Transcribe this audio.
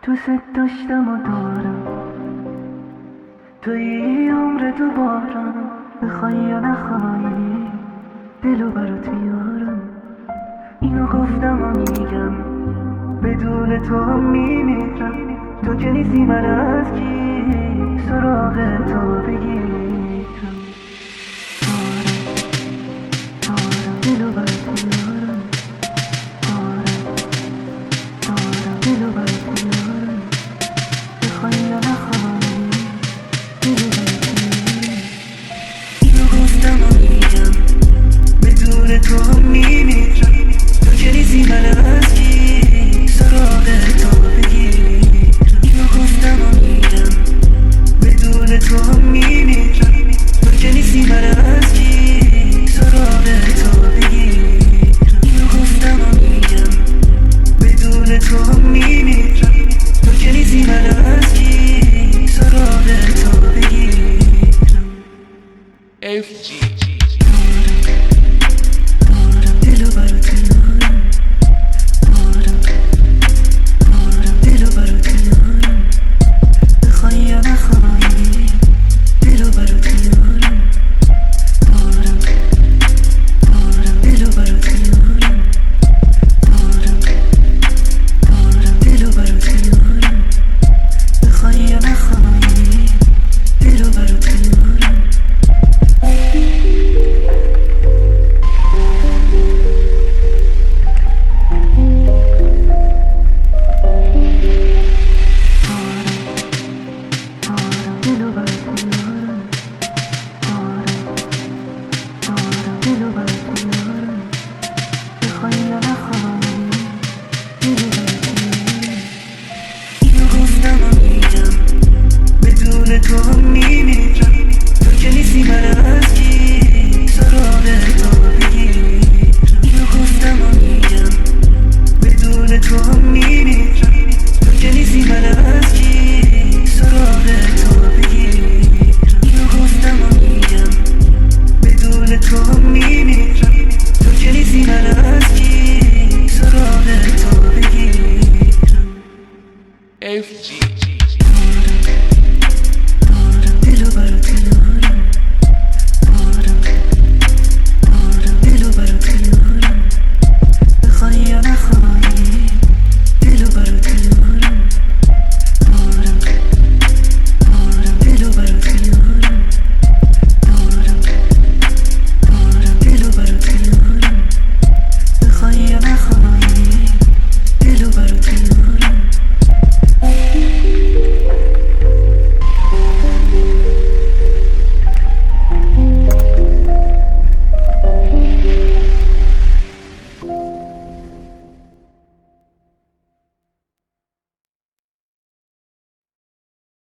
دوست داشتم و دارم توی عمر دوبارم، بخوای یا نخوای دلو برات میارم. اینو گفتم و میگم بدون تو هم میمیرم. تو که نیستی من از کی سراغ تو بگیرم. دارم دلو برات میارم. دارم دلو برات میارم. بخوای یا نخوای دلو برات میارم. اینو گفتم و میگم بدون تو هم میمیرم. تو که نیستی من از کی سراغ تو بگیرم. اینو گفتم و میگم بدون تو هم میمیرم. تو که نیستی من از کی سراغ تو بگیرم. اینو گفتم و میگم بدون تو هم میمیرم. تو که نیستی من از کی سراغ تو بگیرم. FG دارم دلو برات میارم. دارم دلو برات میارم. بخوای یا نخوای دلو برات میارم. دارم دلو برات میارم. دارم دلو برات میارم. بخوای یا نخوای دلو برات میارم. دلو برات میارم. دلو برات میارم. بخوای یا نخوای دلو برات میارم. اینو گفتم و میگم بدون تو هم میمیرم. تو که نیستی من از کی سراغ تو بگیرم. اینو گفتم و میگم بدون تو هم میمیرم. تو که نیستی من از کی سراغ تو بگیرم. اینو گفتم و میگم بدون تو هم میمیرم. تو که نیستی من از کی سراغ تو بگیرم. FG